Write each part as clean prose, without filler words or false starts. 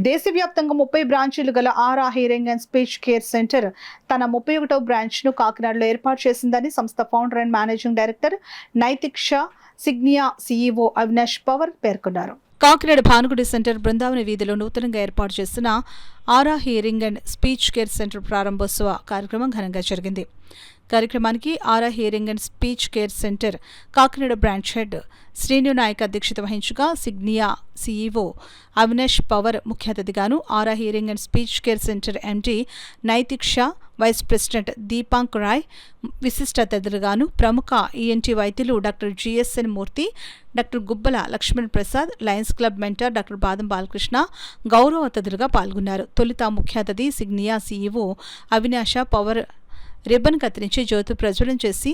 దేశవ్యాప్తంగా 30 బ్రాంచీలు గల Aura hearing and speech care centre తన 31వ బ్రాంచ్ను కాకినాడలో ఏర్పాటు చేసిందని సంస్థ founder and managing director Naitik Shah, Signia CEO Avinash Pawar పేర్కొన్నారు. కాకినాడ భానుగుడి సెంటర్ బృందావన వీధిలో నూతనంగా ఏర్పాటు చేసిన Aura hearing and speech care centre ప్రారంభోత్సవ కార్యక్రమం ఘనంగా జరిగింది. కార్యక్రమానికి Aura hearing and speech care centre Kakinada branch head Srinu Nayak అధ్యక్షత వహించగా సిగ్నియా సీఈఓ అవినాష్ పవర్ ముఖ్య అతిథిగాను, Aura hearing and speech care centre MD Naitik Shah, vice president Deepank Rai విశిష్ట అతిథులుగాను ప్రముఖ ఈఎన్టీ వైద్యులు doctor GSN Murthy, doctor Gubbala Lakshman Prasad, Lions club mentor doctor Badam Balakrishna గౌరవ అతిథులుగా పాల్గొన్నారు. తొలుత ముఖ్య అతిథి Signia CEO Avinash Pawar ribbon కత్తిరించి జ్యోతి ప్రజ్వలన చేసి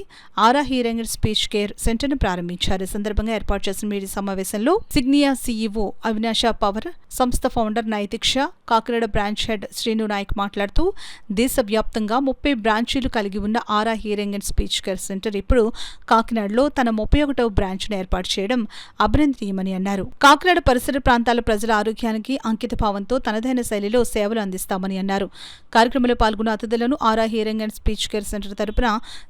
Aura hearing and speech care సెంటర్ను ప్రారంభించారు. ఈ సందర్భంగా ఏర్పాటు చేసిన మీడియా సమావేశంలో సిగ్నియా సీఈఓ అవినాష పవర్, సంస్థ founder Naitik Shah, Kakinada branch head Srinu Nayak మాట్లాడుతూ దేశవ్యాప్తంగా 30 బ్రాంచీలు కలిగి ఉన్న Aura hearing and speech care centre ఇప్పుడు కాకినాడలో తన 31వ బ్రాంచ్ను ఏర్పాటు చేయడం అభినందనీయమని అన్నారు. కాకినాడ పరిసర ప్రాంతాల ప్రజల ఆరోగ్యానికి అంకిత భావంతో తనదైన శైలిలో సేవలు అందిస్తామని అన్నారు. కార్యక్రమంలో పాల్గొన్న అతిథులను Aura hearing and speech care centre తరపున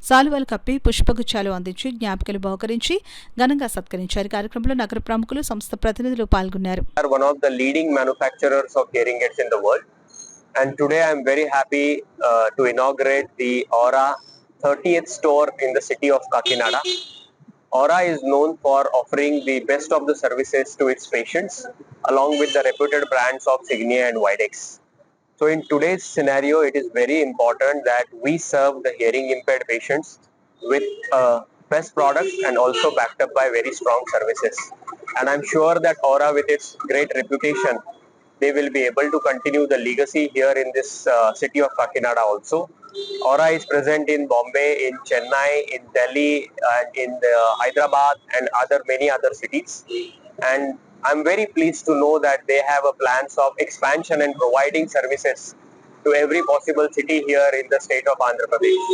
సాలువాలు కప్పి పుష్పగుచ్చాలు అందించి జ్ఞాపికలు బహుకరించి ఘనంగా సత్కరించారు. కార్యక్రమంలో నగర ప్రముఖులు, సంస్థ ప్రతినిధులు పాల్గొన్నారు. One of the leading manufacturers of hearing aids in the world, and today I am very happy to inaugurate the Aura 30th store in the city of Kakinada. Aura is known for offering the best of the services to its patients along with the reputed brands of Signia and Widex. So in today's scenario, it is very important that we serve the hearing impaired patients with best products and also backed up by very strong services. And I'm sure that Aura, with its great reputation, they will be able to continue the legacy here in this city of Kakinada also. Aura is present in Bombay, in Chennai, in Delhi, in Hyderabad and many other cities. And I'm very pleased to know that they have a plans of expansion and providing services to every possible city here in the state of Andhra Pradesh.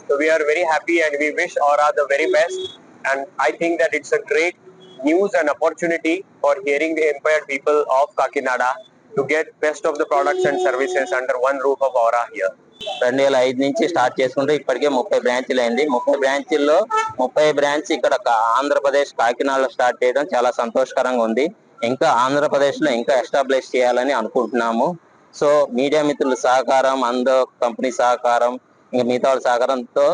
So we are very happy and we wish Aura the very best. And I think that it's a great news and opportunity for hearing the impaired people of Kakinada to get best of the products and services under one roof of Aura here. 2005 నుంచి start చేసుకుంటే ఇప్పటికే 30 బ్రాంచ్లు అయింది. 30 బ్రాంచ్ల్లో 30 branch ఇక్కడ ఆంధ్రప్రదేశ్ కాకినాడలో start చేయడం చాలా సంతోషకరంగా ఉంది. ఇంకా ఆంధ్రప్రదేశ్లో ఇంకా ఎస్టాబ్లిష్ చేయాలని అనుకుంటున్నాము. సో మీడియా మిత్రుల సహకారం, అందరూ కంపెనీ సహకారం, ఇంకా మిగతా వాళ్ళ సహకారంతో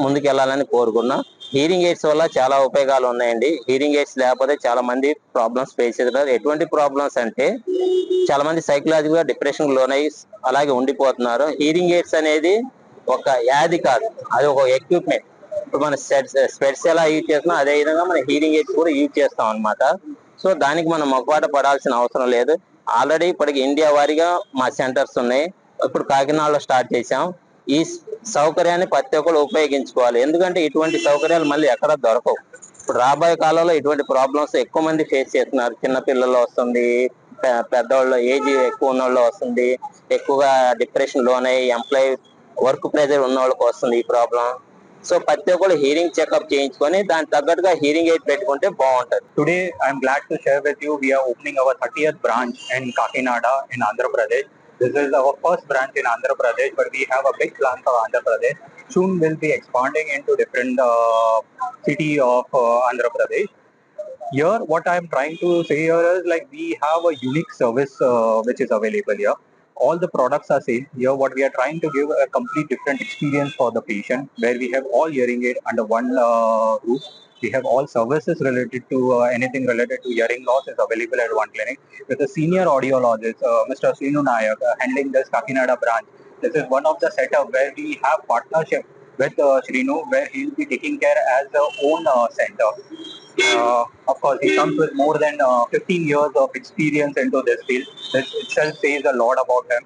ముందుకెళ్లాలని కోరుకున్నాం. హీరింగ్ ఎయిడ్స్ వల్ల చాలా ఉపయోగాలు ఉన్నాయండి. హీరింగ్ ఎయిడ్స్ లేకపోతే చాలా మంది ప్రాబ్లమ్స్ ఫేస్ చేస్తారు. ఎటువంటి ప్రాబ్లమ్స్ అంటే చాలా మంది సైకలాజికల్ గా డిప్రెషన్ లోనై అలాగే ఉండిపోతున్నారు. హీరింగ్ ఎయిడ్స్ అనేది ఒక వ్యాధి కాదు, అది ఒక ఎక్విప్మెంట్. ఇప్పుడు మన స్పెట్స్ ఎలా యూజ్ చేస్తున్నాం అదే విధంగా మన హీరింగ్ ఎయిడ్స్ కూడా యూజ్ చేస్తాం అన్నమాట. సో దానికి మనం మొక్కపాట పడాల్సిన అవసరం లేదు. ఆల్రెడీ ఇప్పటికి ఇండియా వారీగా మా సెంటర్స్ ఉన్నాయి. ఇప్పుడు కాకినాడలో స్టార్ట్ చేసాం. ఈ సౌకర్యాన్ని ప్రతి ఒక్కరు ఉపయోగించుకోవాలి. ఎందుకంటే ఇటువంటి సౌకర్యాలు మళ్ళీ ఎక్కడ దొరకవు. ఇప్పుడు రాబోయే కాలంలో ఇటువంటి ప్రాబ్లమ్స్ ఎక్కువ మంది ఫేస్ చేస్తున్నారు. చిన్న పిల్లల్లో వస్తుంది, పెద్దవాళ్ళు ఏజ్ ఎక్కువ ఉన్న వాళ్ళు వస్తుంది, ఎక్కువగా డిప్రెషన్ లోనై ఎంప్లాయ్ వర్క్ ప్రెజర్ ఉన్న వాళ్ళకి వస్తుంది ఈ ప్రాబ్లం. సో ప్రతి ఒక్కరు హీరింగ్ చెకప్ చేయించుకొని దానికి తగ్గట్టుగా హీరింగ్ ఎయిడ్ పెట్టుకుంటే బాగుంటది. Today I'm glad to share with you, we're opening our 30th branch in Kakinada in Andhra Pradesh. This is our first branch in Andhra Pradesh, but we have a big plan for Andhra Pradesh. Soon we'll be expanding into different city of Andhra Pradesh. Here, what I'm trying to say here is like we have a unique service which is available here. All the products are same. Here, what we are trying to give a complete different experience for the patient, where we have all hearing aid under one roof. We have all services related to anything related to hearing loss is available at one clinic. With a senior audiologist, Mr. Srinu Nayak, handling this Kakinada branch. This is one of the setup where we have partnership with Srinu, where he will be taking care as a own center. Of course, he comes with more than 15 years of experience into this field. This itself says a lot about him.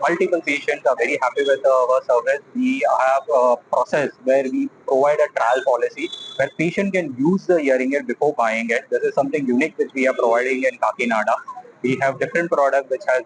Multiple patients are very happy with our service. We have a process where we provide a trial policy where patient can use the hearing aid before buying it. This is something unique which we are providing in Kakinada. We have different products which has